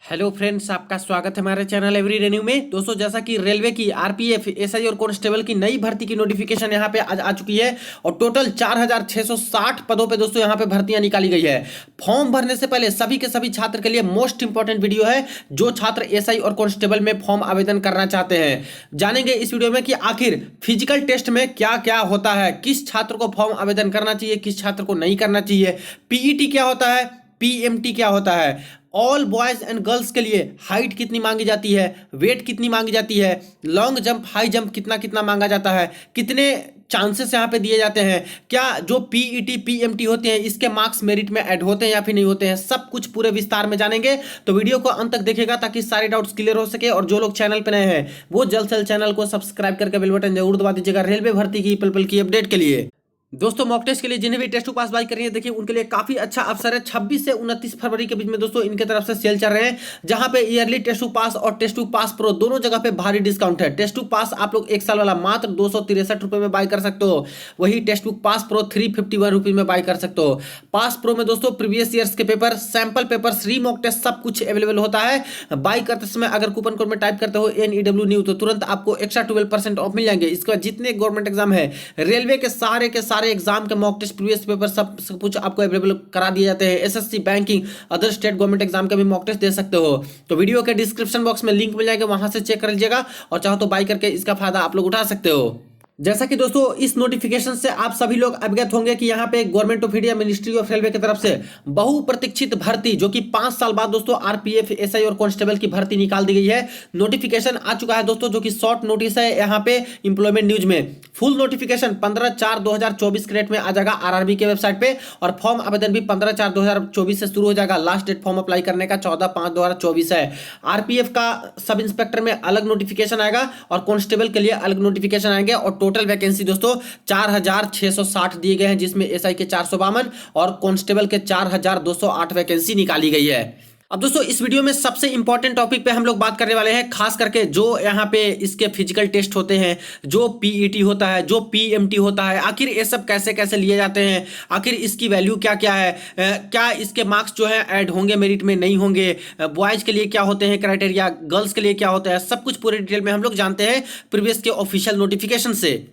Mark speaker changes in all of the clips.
Speaker 1: Hello friends, आपका स्वागत है हमारे चैनल एवरी रेन्यू में। दोस्तों, जैसा कि रेलवे की आरपीएफ, एसआई और कांस्टेबल की नई भर्ती की नोटिफिकेशन यहां पे आज आ चुकी है और टोटल 4660 पदों पे दोस्तों यहां पे भर्तियां निकाली गई है। फॉर्म भरने से पहले सभी के सभी छात्र के लिए मोस्ट इंपॉर्टेंट वीडियो है। जो छात्र एसआई और कांस्टेबल में फॉर्म आवेदन करना चाहते हैं, जानेंगे इस वीडियो में कि आखिर फिजिकल टेस्ट में क्या क्या होता है, किस छात्र को फॉर्म आवेदन करना चाहिए, किस छात्र को नहीं करना चाहिए, पीईटी क्या होता है, पीएमटी क्या होता है, ऑल बॉयज एंड गर्ल्स के लिए हाइट कितनी मांगी जाती है, वेट कितनी मांगी जाती है, लॉन्ग जंप हाई जंप कितना कितना मांगा जाता है, कितने चांसेस यहाँ पे दिए जाते हैं, क्या जो पीईटी पीएमटी होते हैं इसके मार्क्स मेरिट में ऐड होते हैं या फिर नहीं होते हैं, सब कुछ पूरे विस्तार में जानेंगे। तो वीडियो को अंत तक देखेगा ताकि सारे डाउट्स क्लियर हो सके। और जो लोग चैनल पे नए हैं वो जल्द से जल्द चैनल को सब्सक्राइब करके बेल बटन जरूर दबा दीजिएगा रेलवे भर्ती की पल पल की अपडेट के लिए। दोस्तों, मॉक टेस्ट के लिए जिन्हें भी टेस्ट टू पास बाई करनी है, देखिए उनके लिए काफी अच्छा अवसर है। 26 से 29 फरवरी के बीच में दोस्तों इनके तरफ से सेल चल रहे हैं, जहां पे ईयरली टेस्ट टू पास और टेस्ट टू पास प्रो दोनों जगह पे भारी डिस्काउंट है। टेस्ट टू पास आप लोग एक साल वाला मात्र 263 रुपए में बाय कर सकते हो, वही test to pass pro 351 rupees में बाय कर सकते हो। पास प्रो में दोस्तों प्रीवियस ईयर्स के paper, sample paper, free mock test सब कुछ अवेलेबल होता है। बाय करते समय अगर कूपन कोड में टाइप करते हो NEW न्यू तो तुरंत आपको एक्स्ट्रा 12% ऑफ मिल जाएंगे। इसके बाद जितने गवर्नमेंट एग्जाम है, रेलवे के सारे एग्जाम के मॉक टेस्ट, प्रीवियस पेपर सब कुछ आपको अवेलेबल करा दिए जाते हैं। SSC, banking, other state government exam का भी मॉक टेस्ट दे सकते हो। तो वीडियो के डिस्क्रिप्शन बॉक्स में लिंक मिल जाएगा, वहां से चेक कर लीजिएगा और चाहो तो बाय करके इसका फायदा आप लोग उठा सकते हो। जैसा कि दोस्तों इस नोटिफिकेशन से आप सभी लोग अवगत होंगे कि यहाँ पे government of India, ministry of railway की तरफ से बहुप्रतीक्षित भर्ती, जो कि 5 साल बाद दोस्तों आरपीएफ, एसआई और कांस्टेबल की भर्ती निकाल दी गई है। नोटिफिकेशन आ चुका है दोस्तों, जो कि शॉर्ट नोटिस है यहाँ पे एम्प्लॉयमेंट न्यूज में। फुल नोटिफिकेशन 15/4/2024 के डेट में आ जाएगा आरआरबी के वेबसाइट पे, और फॉर्म आवेदन भी 15/4/2024 से शुरू हो जाएगा। लास्ट डेट फॉर्म अप्लाई करने का 14/5/2024 है। आरपीएफ का सब इंस्पेक्टर में अलग नोटिफिकेशन आएगा और कांस्टेबल के लिए अलग नोटिफिकेशन आएंगे। और टोटल वैकेंसी दोस्तों 4660 दिए गए हैं, जिसमें एसआई के 452 और कांस्टेबल के 4208 वैकेंसी निकाली गई है। अब दोस्तों इस वीडियो में सबसे इंपॉर्टेंट टॉपिक पे हम लोग बात करने वाले हैं, खास करके जो यहाँ पे इसके फिजिकल टेस्ट होते हैं, जो पीईटी होता है, जो पीएमटी होता है, आखिर ये सब कैसे कैसे लिए जाते हैं, आखिर इसकी वैल्यू क्या क्या है, क्या इसके मार्क्स जो है ऐड होंगे मेरिट में, नहीं होंगे, बॉयज के लिए क्या होते हैं क्राइटेरिया, गर्ल्स के लिए क्या होता है, सब कुछ पूरे डिटेल में हम लोग जानते हैं प्रीवियस के ऑफिशियल नोटिफिकेशन से।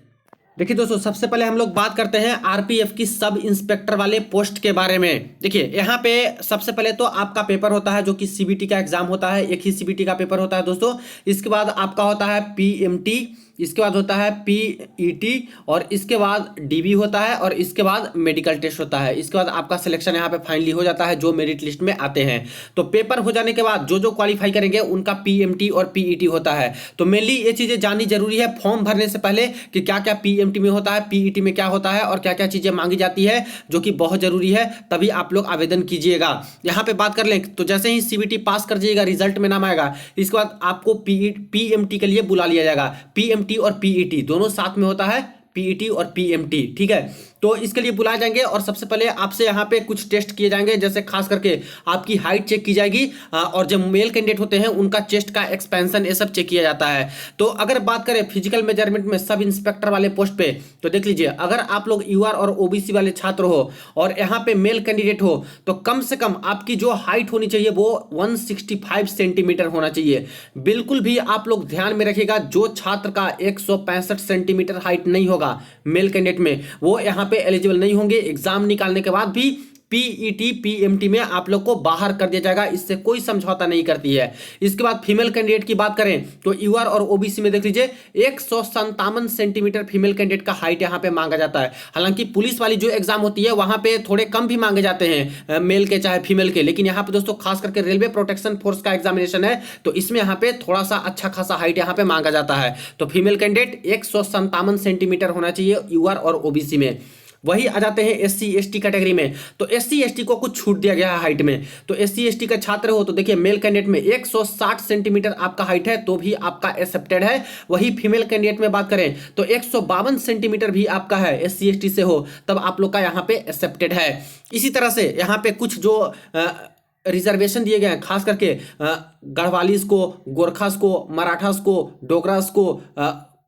Speaker 1: देखिए दोस्तों, सबसे पहले हम लोग बात करते हैं आरपीएफ की सब इंस्पेक्टर वाले पोस्ट के बारे में। देखिए यहाँ पे सबसे पहले तो आपका पेपर होता है, जो कि सीबीटी का एग्जाम होता है, एक ही सीबीटी का पेपर होता है दोस्तों। इसके बाद आपका होता है पीएमटी, इसके बाद होता है पीईटी, और इसके बाद डीबी होता है, और इसके बाद मेडिकल टेस्ट होता है। इसके बाद आपका सिलेक्शन यहाँ पे फाइनली हो जाता है, जो मेरिट लिस्ट में आते हैं। तो पेपर हो जाने के बाद जो जो क्वालिफाई करेंगे उनका पीएमटी और पीईटी होता है। तो मेनली ये चीजें जाननी जरूरी है फॉर्म भरने से पहले, कि क्या क्या पीएमटी में होता है, पीईटी में क्या होता है, और क्या क्या चीजें मांगी जाती है, जो कि बहुत जरूरी है। तभी आप लोग आवेदन कीजिएगा। यहाँ पे बात कर लें तो जैसे ही सीबीटी पास कर जाइएगा, रिजल्ट में नाम आएगा, इसके बाद आपको पीएमटी के लिए बुला लिया जाएगा। पीएमटी और पीईटी दोनों साथ में होता है, पीईटी और पीएमटी, ठीक है। तो इसके लिए बुलाए जाएंगे और सबसे पहले आपसे यहाँ पे कुछ टेस्ट किए जाएंगे, जैसे खास करके आपकी हाइट चेक की जाएगी, और जो मेल कैंडिडेट होते हैं उनका चेस्ट का एक्सपेंशन, ये सब चेक किया जाता है। तो अगर बात करें फिजिकल मेजरमेंट में सब इंस्पेक्टर वाले पोस्ट पे, तो देख लीजिए, अगर आप लोग यूआर और ओबीसी वाले छात्र हो और यहाँ पे मेल कैंडिडेट हो, तो कम से कम आपकी जो हाइट होनी चाहिए वो 165 सेंटीमीटर होना चाहिए। बिल्कुल भी आप लोग ध्यान में रखिएगा, जो छात्र का 165 सेंटीमीटर हाइट नहीं होगा मेल कैंडिडेट में, वो यहाँ पे एलिजिबल नहीं होंगे। एग्जाम निकालने के बाद भी पीईटी पीएमटी में आप लोग को बाहर कर दिया जाएगा, इससे कोई समझौता नहीं करती है। इसके बाद फीमेल कैंडिडेट की बात करें तो यूआर और ओबीसी में देख लीजिए 157 सेंटीमीटर फीमेल कैंडिडेट का हाइट यहाँ पे मांगा जाता है। हालांकि पुलिस वाली जो एग्जाम होती है वहां पे थोड़े कम भी मांगे जाते हैं, मेल के चाहे फीमेल के, लेकिन यहाँ पे दोस्तों खास करके रेलवे प्रोटेक्शन फोर्स का एग्जामिनेशन है, तो इसमें यहाँ पे थोड़ा सा अच्छा खासा हाइट यहाँ पे मांगा जाता है। तो फीमेल कैंडिडेट 157 सेंटीमीटर होना चाहिए यूआर और ओबीसी में। वही आ जाते हैं एससी एसटी कैटेगरी में, तो एससी एसटी को कुछ छूट दिया गया है हाइट में। तो एससी एसटी का छात्र हो तो देखिए, मेल कैंडिडेट में 160 सेंटीमीटर आपका हाइट है तो भी आपका एक्सेप्टेड है। वही फीमेल कैंडिडेट में बात करें तो 152 सेंटीमीटर भी आपका है, एससी एसटी से हो तब आप लोग का यहाँ पे एक्सेप्टेड है। इसी तरह से यहाँ पे कुछ जो रिजर्वेशन दिए गए हैं, खास करके गढ़वालीस को, गोरखास को, मराठास को, डोगरास को,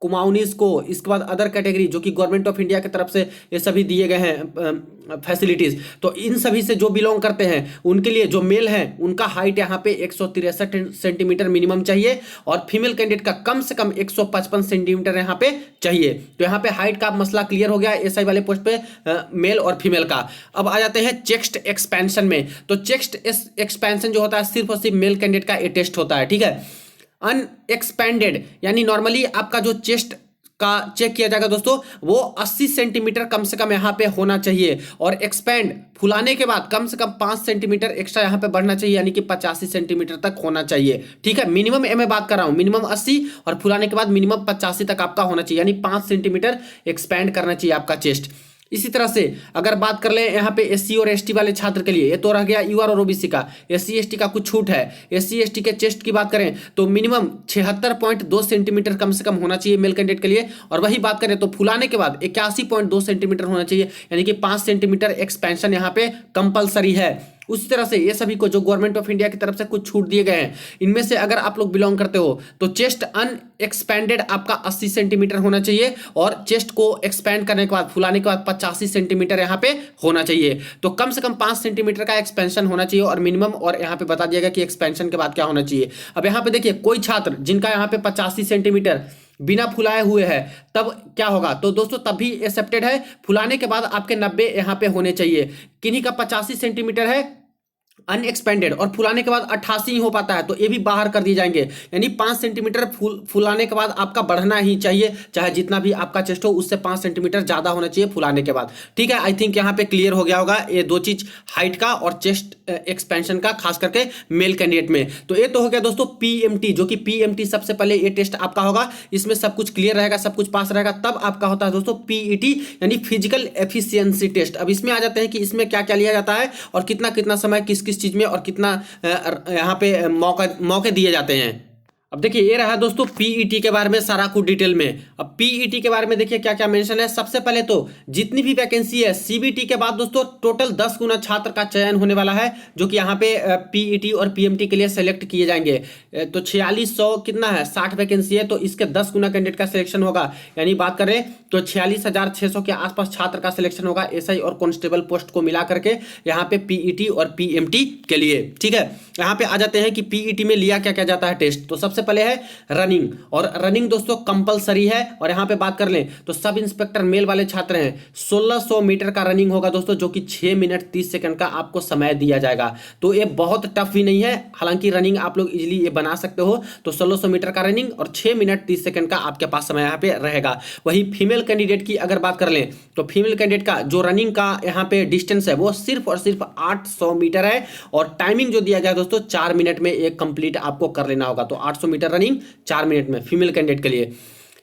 Speaker 1: कुमाऊनीज को, इसके बाद अदर कैटेगरी जो कि गवर्नमेंट ऑफ इंडिया की तरफ से ये सभी दिए गए हैं फैसिलिटीज, तो इन सभी से जो बिलोंग करते हैं उनके लिए जो मेल है उनका हाइट यहाँ पे 163 सेंटीमीटर मिनिमम चाहिए और फीमेल कैंडिडेट का कम से कम 155 सेंटीमीटर यहाँ पे चाहिए। तो यहाँ पे हाइट का मसला क्लियर हो गया एसआई वाले पोस्ट पे मेल और फीमेल का। अब आ जाते हैं चेस्ट एक्सपेंशन में। तो चेस्ट एक्सपेंशन जो होता है सिर्फ और सिर्फ मेल कैंडिडेट का ये टेस्ट होता है, ठीक है। अनएक्सपेंडेड यानी नॉर्मली आपका जो चेस्ट का चेक किया जाएगा दोस्तों वो 80 सेंटीमीटर कम से कम यहाँ पे होना चाहिए और एक्सपेंड फुलाने के बाद कम से कम 5 सेंटीमीटर एक्स्ट्रा यहाँ पे बढ़ना चाहिए, यानी कि 85 सेंटीमीटर तक होना चाहिए, ठीक है। मिनिमम मैं बात कर रहा हूँ, मिनिमम 80 और फुलाने के बाद मिनिमम 85 तक आपका होना चाहिए, यानी 5 सेंटीमीटर एक्सपेंड करना चाहिए आपका चेस्ट। इसी तरह से अगर बात कर ले यहाँ पे एससी और एसटी वाले छात्र के लिए, ये तो रह गया यूआर और ओबीसी का। एससी एसटी का कुछ छूट है। एससी एसटी के चेस्ट की बात करें तो मिनिमम 76.2 सेंटीमीटर कम से कम होना चाहिए मेल कैंडिडेट के लिए, और वही बात करें तो फुलाने के बाद 81.2 सेंटीमीटर होना चाहिए, यानी कि 5 सेंटीमीटर एक्सपेंशन यहाँ पे कंपलसरी है। उसी तरह से ये सभी को जो गवर्नमेंट ऑफ इंडिया की तरफ से कुछ छूट दिए गए हैं इनमें से अगर आप लोग बिलोंग करते हो तो चेस्ट अनएक्सपेंडेड आपका 80 सेंटीमीटर होना चाहिए और चेस्ट को एक्सपेंड करने के बाद फुलाने के बाद 85 सेंटीमीटर यहाँ पे होना चाहिए। तो कम से कम 5 सेंटीमीटर का एक्सपेंशन होना चाहिए और मिनिमम, और यहाँ पे बता दिया गया कि एक्सपेंशन के बाद क्या होना चाहिए। अब यहाँ पे देखिए कोई छात्र जिनका यहाँ पे 85 सेंटीमीटर बिना फुलाए हुए है तब क्या होगा, तो दोस्तों तब भी एक्सेप्टेड है। फुलाने के बाद आपके 90 यहाँ पे होने चाहिए। किन्हीं का 85 सेंटीमीटर है अनएक्सपेंडेड और फुलाने के बाद 88 ही हो पाता है तो ये भी बाहर कर दिए जाएंगे, यानी 5 सेंटीमीटर फुलाने के बाद आपका बढ़ना ही चाहिए, चाहे जितना भी आपका चेस्ट हो उससे 5 सेंटीमीटर ज्यादा होना चाहिए फुलाने के बाद, ठीक है। आई थिंक यहाँ पे क्लियर हो गया होगा ये दो चीज, हाइट का और चेस्ट एक्सपेंशन का, खास करके मेल कैंडिडेट में। तो ये तो हो गया दोस्तों पीएमटी, जो कि पीएमटी सबसे पहले ये टेस्ट आपका होगा, इसमें सब कुछ क्लियर रहेगा, सब कुछ पास रहेगा, तब आपका होता है दोस्तों पीईटी यानी फिजिकल एफिशिएंसी टेस्ट। अब इसमें आ जाते हैं कि इसमें क्या क्या लिया जाता है और कितना कितना समय किस किस चीज में और कितना यहाँ पे मौके दिए जाते हैं। अब देखिए ये रहा दोस्तों पीईटी के बारे में सारा कुछ डिटेल में। अब पीईटी के बारे में देखिए क्या क्या मेंशन है। सबसे पहले तो जितनी भी वैकेंसी है सीबीटी के बाद दोस्तों टोटल 10 गुना छात्र का चयन होने वाला है, जो कि यहाँ पे पीईटी और पीएमटी के लिए सेलेक्ट किए जाएंगे। तो 4600 कितना है 60 वैकेंसी है, तो इसके 10 गुना कैंडिडेट का सिलेक्शन होगा, यानी बात करें तो 46,600 के आसपास छात्र का सिलेक्शन होगा एसआई और कांस्टेबल पोस्ट को मिला करके यहाँ पे पीईटी और पीएमटी के लिए, ठीक है। यहाँ पे आ जाते हैं कि पीईटी में लिया क्या क्या जाता है टेस्ट। तो सबसे पहले है रनिंग, और रनिंग दोस्तों कंपलसरी है। और यहाँ पे बात कर लें तो सब इंस्पेक्टर मेल वाले छात्र हैं 1600 मीटर का रनिंग होगा दोस्तों, जो कि 6 मिनट 30 सेकंड का आपको समय दिया जाएगा। तो ये बहुत टफ भी नहीं है, हालांकि रनिंग आप लोग इजीली ये बना सकते हो। तो 1600 मीटर का रनिंग और 6 मिनट 30 सेकंड का आपके पास समय यहाँ पे रहेगा। वही फीमेल कैंडिडेट की अगर बात कर लें तो फीमेल कैंडिडेट का जो रनिंग का यहाँ पे डिस्टेंस है वो सिर्फ और सिर्फ 800 मीटर है, और टाइमिंग जो दिया गया दोस्तों 4 मिनट में एक कंप्लीट आपको कर लेना होगा। तो 800 मीटर रनिंग 4 मिनट में फीमेल कैंडिडेट के लिए।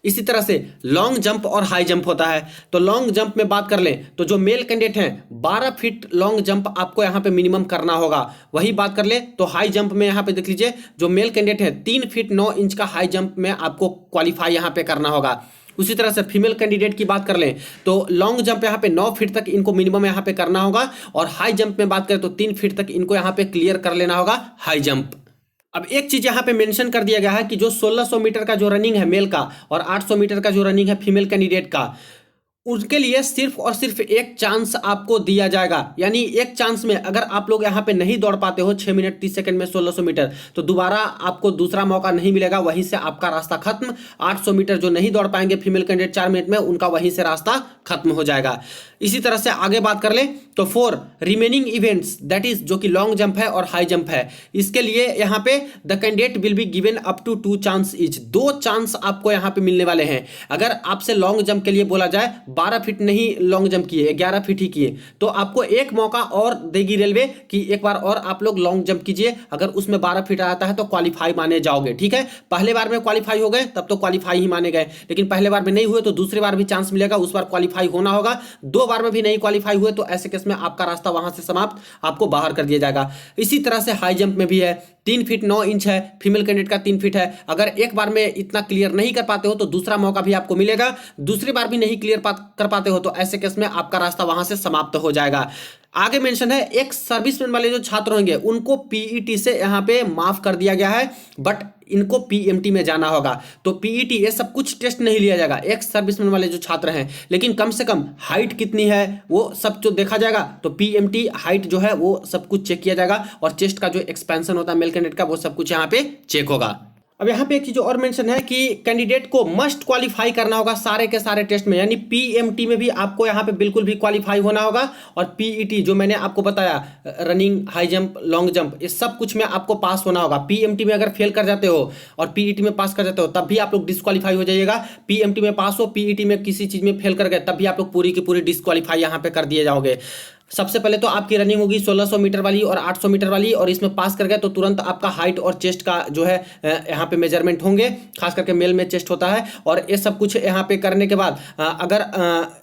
Speaker 1: इसी तरह से लॉन्ग जंप और हाई जंप होता है। तो लॉन्ग जंप में बात कर लें तो जो मेल कैंडिडेट हैं 12 फीट लॉन्ग जंप आपको यहाँ पे मिनिमम करना होगा। वही बात कर ले तो हाई जंप में यहाँ पे देख लीजिए जो मेल कैंडिडेट है 3 फीट 9 इंच का हाई जंप में आपको क्वालिफाई यहाँ पे करना होगा। उसी तरह से फीमेल कैंडिडेट की बात कर लें तो लॉन्ग जंप यहाँ पे 9 फीट तक इनको मिनिमम यहाँ पे करना होगा, और हाई जंप में बात करें तो 3 फीट तक इनको यहाँ पे क्लियर कर लेना होगा हाई जंप। अब एक चीज यहाँ पे मेंशन कर दिया गया है कि जो 1600 मीटर का जो रनिंग है मेल का और 800 मीटर का जो रनिंग है फीमेल कैंडिडेट का, उनके लिए सिर्फ और सिर्फ एक चांस आपको दिया जाएगा। यानी एक चांस में अगर आप लोग यहाँ पे नहीं दौड़ पाते हो 6 मिनट 30 सेकंड में 1600 मीटर, तो दोबारा आपको दूसरा मौका नहीं मिलेगा, वहीं से आपका रास्ता खत्म। 800 मीटर जो नहीं दौड़ पाएंगे फीमेल कैंडिडेट 4 मिनट में, उनका वहीं से रास्ता खत्म हो जाएगा। इसी तरह से आगे बात कर ले तो 4 रिमेनिंग इवेंट्स दैट इज जो कि लॉन्ग जंप है और हाई जंप है, इसके लिए यहाँ पे the candidate will be given up to 2 chance each. 2 chance आपको यहाँ पे मिलने वाले हैं। अगर आपसे लॉन्ग जंप के लिए बोला जाए 12 फीट नहीं लॉन्ग जंप किए 11 फीट ही किए, तो आपको एक मौका और देगी रेलवे कि एक बार और आप लोग लॉन्ग जंप कीजिए। अगर उसमें 12 फीट आता है तो क्वालिफाई माने जाओगे, ठीक है। पहले बार में क्वालिफाई हो गए तब तो क्वालिफाई ही माने गए, लेकिन पहले बार में नहीं हुए तो दूसरी बार भी चांस मिलेगा, उस बार क्वालिफाई होना होगा। 2 बार में भी नहीं क्वालिफाई हुए तो ऐसे केस में आपका रास्ता वहां से समाप्त, आपको बाहर कर दिया जाएगा। इसी तरह से हाई जंप में भी है 3 फीट 9 इंच है, फीमेल कैंडिडेट का 3 फीट है। अगर एक बार में इतना क्लियर नहीं कर पाते हो तो दूसरा मौका भी आपको मिलेगा, दूसरी बार भी नहीं क्लियर कर पाते हो तो ऐसे केस में आपका रास्ता वहां से समाप्त हो जाएगा। आगे मेंशन है एक्स सर्विसमैन वाले जो छात्र होंगे उनको पीईटी से यहाँ पे माफ कर दिया गया है, बट इनको पीएमटी में जाना होगा। तो पीईटी ये सब कुछ टेस्ट नहीं लिया जाएगा एक्स सर्विसमैन वाले जो छात्र हैं, लेकिन कम से कम हाइट कितनी है वो सब जो देखा जाएगा। तो पीएमटी हाइट जो है वो सब कुछ चेक किया जाएगा, और चेस्ट का जो एक्सपेंशन होता है मेल कैंडिडेट का वो सब कुछ यहाँ पे चेक होगा। अब यहाँ पे एक चीज और मेंशन है कि कैंडिडेट को मस्ट क्वालिफाई करना होगा सारे के सारे टेस्ट में, यानी पीएमटी में भी आपको यहाँ पे बिल्कुल भी क्वालिफाई होना होगा, और पीईटी जो मैंने आपको बताया running, high jump, long jump, इस सब कुछ में आपको पास होना होगा। पीएमटी में अगर फेल कर जाते हो और पीईटी में पास कर जाते हो तब भी आप लोग डिस्क्वालीफाई हो जाइएगा। पीएमटी में पास हो, पीईटी में किसी चीज में फेल कर गए तब भी आप लोग पूरी की पूरी डिस्क्वालीफाई यहाँ पे कर दिए जाओगे। सबसे पहले तो आपकी रनिंग होगी 1600 मीटर वाली और 800 मीटर वाली, और इसमें पास कर गए तो तुरंत आपका हाइट और चेस्ट का जो है यहाँ पे मेजरमेंट होंगे, खास करके मेल में चेस्ट होता है। और ये सब कुछ यहाँ पे करने के बाद अगर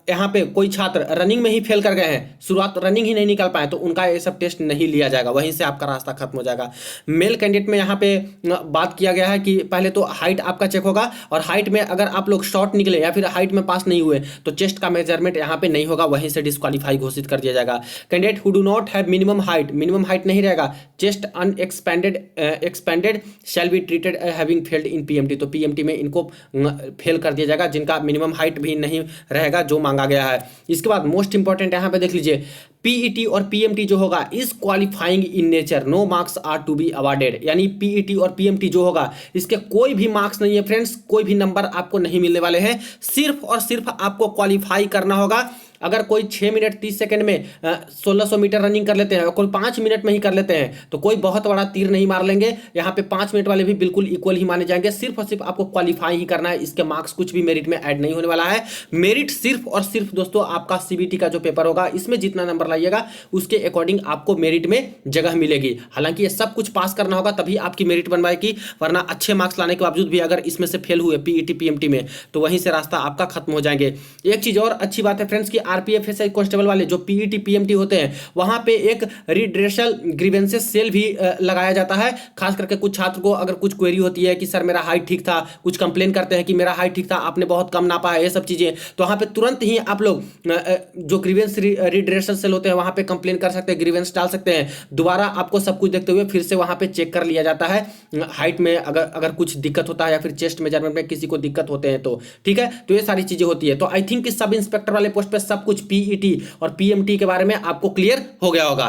Speaker 1: यहाँ पे कोई छात्र रनिंग में ही फेल कर गए हैं, शुरुआत रनिंग ही नहीं निकाल पाए, तो उनका ये सब टेस्ट नहीं लिया जाएगा, वहीं से आपका रास्ता खत्म हो जाएगा। मेल कैंडिडेट में यहाँ पे बात किया गया है कि पहले तो हाइट आपका चेक होगा, और हाइट में अगर आप लोग शॉर्ट निकले या फिर हाइट में पास नहीं हुए तो चेस्ट का मेजरमेंट यहाँ पे नहीं होगा, वहीं से डिस्क्वालीफाई घोषित कर दिया जाएगा। Candidate who do not have minimum height नहीं रहेगा, chest expanded shall be treated having failed in PMT. तो पीएमटी में इनको फेल कर दिया जाएगा जिनका मिनिमम हाइट भी नहीं रहेगा जो मांगा गया है। इसके बाद मोस्ट इंपॉर्टेंट यहाँ पे देख लीजिए, पीईटी और पीएमटी जो होगा is qualifying in nature, no marks are to be awarded. यानी पीईटी और पीएमटी जो होगा इसके कोई भी मार्क्स नहीं है फ्रेंड्स, कोई भी नंबर आपको नहीं मिलने वाले हैं, सिर्फ और सिर्फ आपको क्वालिफाई करना होगा। अगर कोई 6 मिनट 30 सेकंड में 1600 मीटर रनिंग कर लेते हैं और कोई 5 मिनट में ही कर लेते हैं तो कोई बहुत बड़ा तीर नहीं मार लेंगे, यहाँ पे 5 मिनट वाले भी बिल्कुल इक्वल ही माने जाएंगे। सिर्फ और सिर्फ आपको क्वालिफाई ही करना है, इसके मार्क्स कुछ भी मेरिट में ऐड नहीं होने वाला है। मेरिट सिर्फ और सिर्फ दोस्तों आपका सीबीटी का जो पेपर होगा इसमें जितना नंबर लाइएगा उसके अकॉर्डिंग आपको मेरिट में जगह मिलेगी। हालांकि ये सब कुछ पास करना होगा तभी आपकी मेरिट बनवाएगी, वरना अच्छे मार्क्स लाने के बावजूद भी अगर इसमें से फेल हुए पीईटी पीएमटी में तो वहीं से रास्ता आपका खत्म हो जाएंगे। एक चीज और अच्छी बात है फ्रेंड्स कि आरपीएफ एसआई कांस्टेबल वाले जो पीईटी पीएमटी होते हैं वहां पे एक रिड्रेसल ग्रीवेंसेस सेल भी लगाया जाता है। खास करके कुछ छात्र को अगर कुछ क्वेरी होती है कि सर मेरा हाइट ठीक था, कुछ कंप्लेन करते हैं कि मेरा हाइट ठीक था, आपने बहुत कम नापा है, ये सब चीजें, तो वहां पे तुरंत ही आप लोग जो ग्रीवेंस रिड्रेसल सेल होते हैं वहां पे कंप्लेन कर सकते हैं, ग्रीवेंस डाल सकते हैं। दोबारा आपको सब कुछ देखते हुए फिर से वहां पे चेक कर लिया जाता है हाइट में अगर कुछ दिक्कत होता है या फिर चेस्ट मेजरमेंट में किसी को दिक्कत होते हैं तो ठीक है। तो ये सारी चीजें होती है। तो आई थिंक सब इंस्पेक्टर वाले पोस्ट पे सब कुछ पीईटी और पीएमटी के बारे में आपको क्लियर हो गया होगा।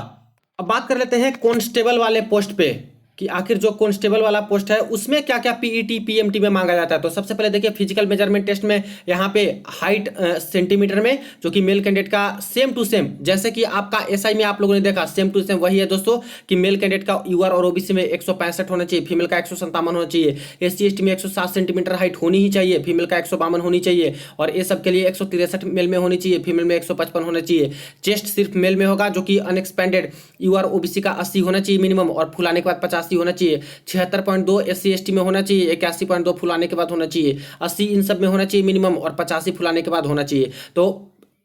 Speaker 1: अब बात कर लेते हैं कांस्टेबल वाले पोस्ट पे कि आखिर जो कांस्टेबल वाला पोस्ट है उसमें क्या क्या पीईटी पीएमटी में मांगा जाता है। तो सबसे पहले देखिए फिजिकल मेजरमेंट टेस्ट में यहाँ पे हाइट सेंटीमीटर में जो कि मेल कैंडिडेट का सेम टू सेम, जैसे कि आपका एसआई में आप लोगों ने देखा सेम टू सेम वही है दोस्तों कि मेल कैंडिडेट का यूआर और ओबीसी में 165 होना चाहिए, फीमेल का 157 होना चाहिए, एससी एसटी में 107 सेंटीमीटर हाइट होनी ही चाहिए, फीमेल का 152 होनी चाहिए, और ये सब के लिए 163 मेल में होनी चाहिए, फीमेल में 155 होना चाहिए। चेस्ट सिर्फ मेल में होगा जो कि अनएक्सपेंडेड यूआर ओबीसी का 80 होना चाहिए मिनिमम, और फुलाने के बाद 85 होना चाहिए। 76.2 एससी एसटी में होना चाहिए, 81.2 फुलाने के बाद होना चाहिए, 80 इन सब में होना चाहिए मिनिमम, और 85 फुलाने के बाद होना चाहिए। तो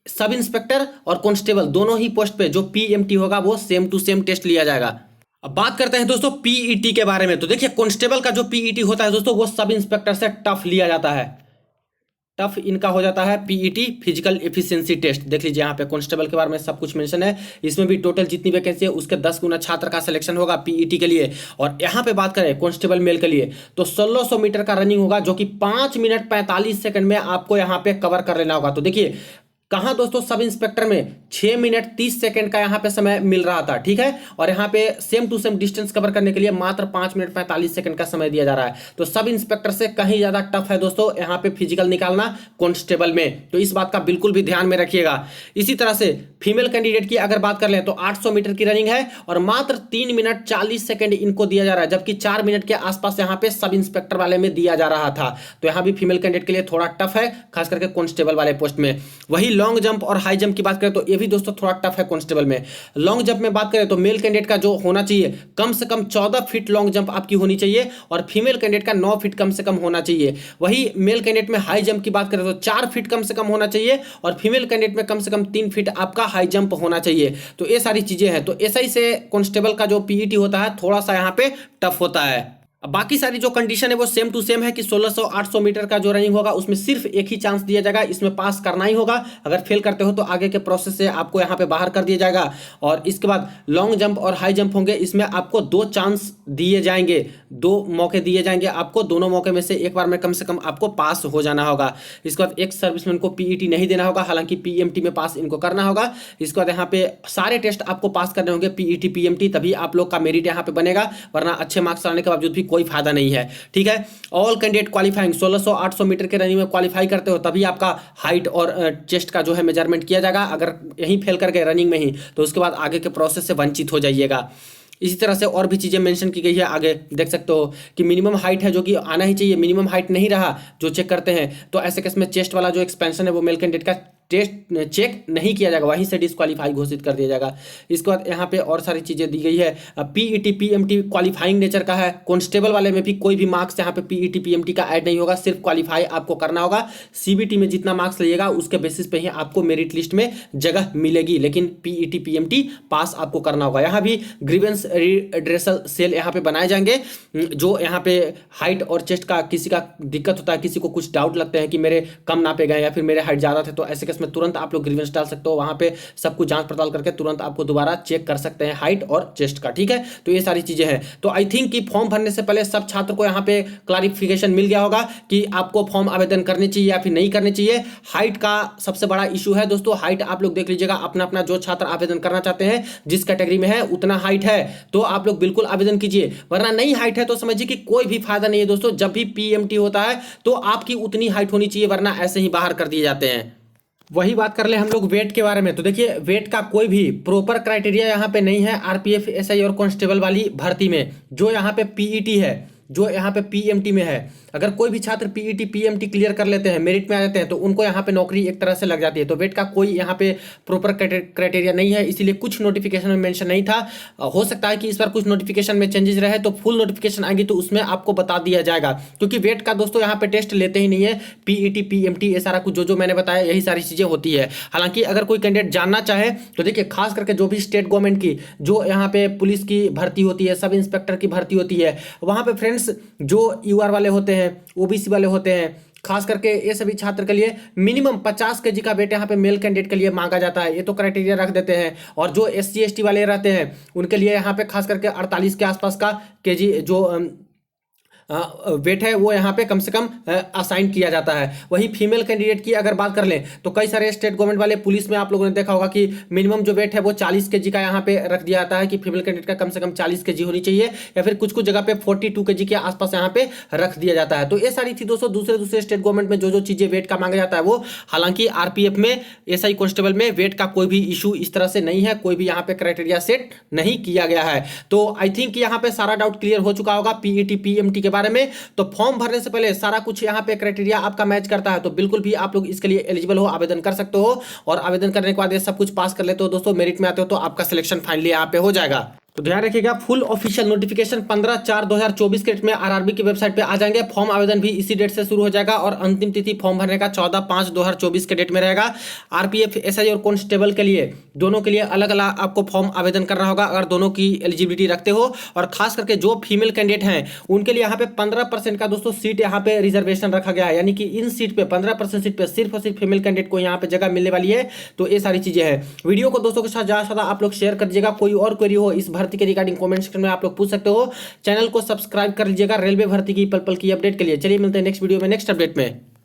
Speaker 1: सब इंस्पेक्टर और कांस्टेबल दोनों ही पोस्ट पे जो पीएमटी होगा वो सेम टू सेम टेस्ट लिया जाएगा। अब बात करते हैं दोस्तों पीईटी के बारे में। तो देखिए कांस्टेबल का जो पीईटी होता है दोस्तों वो सब इंस्पेक्टर से टफ लिया जाता है। टफ इनका हो जाता है पीईटी फिजिकल एफिशिएंसी टेस्ट। देख लीजिए यहाँ पे कांस्टेबल के बारे में सब कुछ मेंशन है, इसमें भी टोटल जितनी वैकेंसी है उसके 10 गुना छात्र का सिलेक्शन होगा पीईटी के लिए। और यहाँ पे बात करें कांस्टेबल मेल के लिए तो 1600 मीटर का रनिंग होगा जो कि 5 मिनट 45 सेकंड में आपको यहाँ पे कवर कर लेना होगा। तो देखिए कहाँ दोस्तों सब इंस्पेक्टर में 6 मिनट 30 सेकंड का यहाँ पे समय मिल रहा था, ठीक है, और यहाँ पे same to same distance cover करने के लिए मात्र 5 मिनट 45 सेकंड का समय दिया जा रहा है। तो सब इंस्पेक्टर से कहीं ज्यादा टफ है दोस्तों यहाँ पे फिजिकल निकालना कांस्टेबल में, तो इस बात का बिल्कुल भी ध्यान में रखिएगा। इसी तरह से फीमेल कैंडिडेट की अगर बात कर लें तो 800 मीटर की रनिंग है और मात्र 3 मिनट 40 सेकंड इनको दिया जा रहा है, जबकि 4 मिनट के आसपास यहाँ पे सब इंस्पेक्टर वाले में दिया जा रहा था। तो यहाँ भी फीमेल कैंडिडेट के लिए थोड़ा टफ है, खास करके कांस्टेबल वाले पोस्ट में। वही लॉन्ग जंप और हाई जंप की बात करें तो ये भी दोस्तों थोड़ा टफ है कांस्टेबल में। लॉन्ग जंप में बात करें तो मेल कैंडिडेट का जो होना चाहिए कम से कम 14 फीट लॉन्ग जंप आपकी होनी चाहिए, और फीमेल कैंडिडेट का 9 फीट कम से कम होना चाहिए। वही मेल कैंडिडेट में हाई जंप की बात करें तो 4 फीट कम से कम होना चाहिए, और फीमेल कैंडिडेट में कम से कम 3 फीट आपका हाई जंप होना चाहिए। तो ये सारी चीजें हैं। तो एसआई से कांस्टेबल का जो पीईटी होता है थोड़ा सा यहाँ पे टफ होता है। अब बाकी सारी जो कंडीशन है वो सेम टू सेम है कि 1600-800 मीटर का जो रनिंग होगा उसमें सिर्फ एक ही चांस दिया जाएगा, इसमें पास करना ही होगा। अगर फेल करते हो तो आगे के प्रोसेस से आपको यहाँ पे बाहर कर दिया जाएगा। और इसके बाद लॉन्ग जंप और हाई जंप होंगे, इसमें आपको 2 चांस दिए जाएंगे, 2 मौके दिए जाएंगे आपको। दोनों मौके में से एक बार में कम से कम आपको पास हो जाना होगा। इसके बाद एक सर्विसमैन को पीईटी नहीं देना होगा, हालांकि पीएमटी में पास इनको करना होगा। इसके बाद यहाँ पे सारे टेस्ट आपको पास करने होंगे, पीईटी पीएमटी, तभी आप लोग का मेरिट यहाँ पे बनेगा, वरना अच्छे मार्क्स लाने के बावजूद भी कोई फायदा नहीं है। ठीक है, ऑल कैंडिडेट क्वालिफाइंग 1600-800 मीटर के रनिंग में क्वालिफाई करते हो तभी आपका हाइट और चेस्ट का जो है मेजरमेंट किया जाएगा। अगर यहीं फेल कर गए रनिंग में ही तो उसके बाद आगे के प्रोसेस से वंचित हो जाइएगा। इसी तरह से और भी चीज़ें मेंशन की गई है, आगे देख सकते हो कि मिनिमम हाइट है जो कि आना ही चाहिए, मिनिमम हाइट नहीं रहा जो चेक करते हैं तो ऐसे केस में चेस्ट वाला जो एक्सपेंशन है वो मेल कैंडिडेट का टेस्ट चेक नहीं किया जाएगा, वहीं से डिस्क्वालीफाई घोषित कर दिया जाएगा। इसके बाद यहाँ पे और सारी चीज़ें दी गई है। पीईटी पीएमटी क्वालिफाइंग नेचर का है, कांस्टेबल वाले में भी कोई भी मार्क्स यहाँ पे पीईटी पीएमटी का ऐड नहीं होगा, सिर्फ क्वालिफाई आपको करना होगा। सीबीटी में जितना मार्क्स लिएगा उसके बेसिस पे ही आपको मेरिट लिस्ट में जगह मिलेगी, लेकिन पीईटी पीएमटी पास आपको करना होगा। यहाँ भी ग्रीवेंस रिड्रेसल सेल यहाँ पे बनाए जाएंगे, जो यहाँ पे हाइट और चेस्ट का किसी का दिक्कत होता है, किसी को कुछ डाउट लगते हैं कि मेरे कम नापे गए या फिर मेरे हाइट ज़्यादा थे, तो ऐसे में तुरंत आप लोग ग्रीवेंस डाल सकते हो। वहां पे सब कुछ जांच पड़ताल करके तुरंत आपको दोबारा चेक कर सकते हैं हाइट और चेस्ट का। ठीक है, तो ये सारी चीजें हैं। तो आई थिंक कि फॉर्म भरने से पहले सब छात्र को यहाँ पे क्लैरिफिकेशन मिल गया होगा कि आपको फॉर्म आवेदन करने चाहिए या फिर नहीं करने चाहिए। हाइट का सबसे बड़ा इशू है दोस्तों, हाइट आप लोग देख लीजिएगा अपना अपना, जो छात्र आवेदन करना चाहते हैं जिस कैटेगरी में है उतना हाइट है तो आप लोग बिल्कुल आवेदन कीजिए, वरना नहीं हाइट है तो समझिए कि कोई भी फायदा नहीं है दोस्तों। जब भी पीएमटी होता है तो आपकी उतनी हाइट होनी चाहिए, वरना ऐसे ही बाहर कर दिए जाते हैं। वही बात कर ले हम लोग वेट के बारे में, तो देखिए वेट का कोई भी प्रॉपर क्राइटेरिया यहाँ पे नहीं है आरपीएफ एसआई और कांस्टेबल वाली भर्ती में। जो यहाँ पे पीईटी है, जो यहाँ पे पीएमटी में है, अगर कोई भी छात्र पीईटी पीएमटी क्लियर कर लेते हैं, मेरिट में आ जाते हैं, तो उनको यहाँ पे नौकरी एक तरह से लग जाती है। तो वेट का कोई यहाँ पे प्रॉपर क्राइटेरिया नहीं है, इसीलिए कुछ नोटिफिकेशन में मेंशन नहीं था। हो सकता है कि इस बार कुछ नोटिफिकेशन में चेंजेस रहे, तो फुल नोटिफिकेशन आएगी तो उसमें आपको बता दिया जाएगा, क्योंकि वेट का दोस्तों यहाँ पे टेस्ट लेते ही नहीं है। पीईटी पीएमटी ये सारा कुछ जो मैंने बताया यही सारी चीजें होती है। हालांकि अगर कोई कैंडिडेट जानना चाहे तो देखिए, खास करके जो भी स्टेट गवर्नमेंट की जो यहाँ पे पुलिस की भर्ती होती है, सब इंस्पेक्टर की भर्ती होती है, वहां पे फ्रेंड्स जो यूआर वाले होते हैं, ओबीसी वाले होते हैं, खास करके ये सभी छात्र के लिए मिनिमम 50 केजी का वेट यहाँ पे मेल कैंडिडेट के लिए मांगा जाता है, ये तो क्राइटेरिया रख देते हैं। और जो एससी एसटी वाले रहते हैं उनके लिए यहाँ पे खास करके 48 के आसपास का केजी जो वेट है वो यहाँ पे कम से कम असाइन किया जाता है। वहीं फीमेल कैंडिडेट की अगर बात कर लें तो कई सारे स्टेट गवर्नमेंट वाले पुलिस में आप लोगों ने देखा होगा कि मिनिमम जो वेट है वो 40 केजी का यहाँ पे रख दिया जाता है कि फीमेल कैंडिडेट का कम से कम 40 केजी होनी चाहिए, या फिर कुछ कुछ जगह पे 42 केजी के आसपास यहाँ पे रख दिया जाता है। तो ये सारी थी दोस्तों दूसरे स्टेट गवर्नमेंट में जो चीजें वेट का मांगा जाता है वो। हालांकि आरपीएफ में, एसआई कांस्टेबल में वेट का कोई भी इशू इस तरह से नहीं है, कोई भी यहाँ पे क्राइटेरिया सेट नहीं किया गया है। तो आई थिंक यहाँ पे सारा डाउट क्लियर हो चुका होगा पीईटी पीएमटी के बारे में। तो फॉर्म भरने से पहले सारा कुछ यहाँ पे क्राइटेरिया आपका मैच करता है तो बिल्कुल भी आप लोग इसके लिए एलिजिबल हो, आवेदन कर सकते हो। और आवेदन करने के बाद ये सब कुछ पास कर लेते हो दोस्तों, मेरिट में आते हो तो आपका सिलेक्शन फाइनली यहाँ पे हो जाएगा। तो ध्यान रखिएगा, फुल ऑफिशियल नोटिफिकेशन 15/4/2024 के डेट में आरआरबी की वेबसाइट पे आ जाएंगे। फॉर्म आवेदन भी इसी डेट से शुरू हो जाएगा और अंतिम तिथि फॉर्म भरने का 14/5/2024 के डेट में रहेगा। आरपीएफ एसआई और कांस्टेबल के लिए दोनों के लिए अलग अलग आपको फॉर्म आवेदन करना होगा अगर दोनों की एलिजिबिलिटी रखते हो। और खास करके जो फीमेल कैंडिडेट हैं उनके लिए यहाँ पे 15% का दोस्तों सीट यहाँ पे रिजर्वेशन रखा गया है, यानी कि इन सीट पे 15% सीट पे सिर्फ और सिर्फ फीमेल कैंडिडेट को यहाँ पे जगह मिलने वाली है। तो ये सारी चीजें हैं। वीडियो को दोस्तों के साथ ज्यादा से ज्यादा आप लोग शेयर कर दीजिएगा। कोई और क्वेरी हो इस भर्ती के रिगार्डिंग कमेंट सेक्शन में आप लोग पूछ सकते हो। चैनल को सब्सक्राइब कर लीजिएगा रेलवे भर्ती की पल पल की अपडेट के लिए। चलिए मिलते हैं नेक्स्ट वीडियो में नेक्स्ट अपडेट में।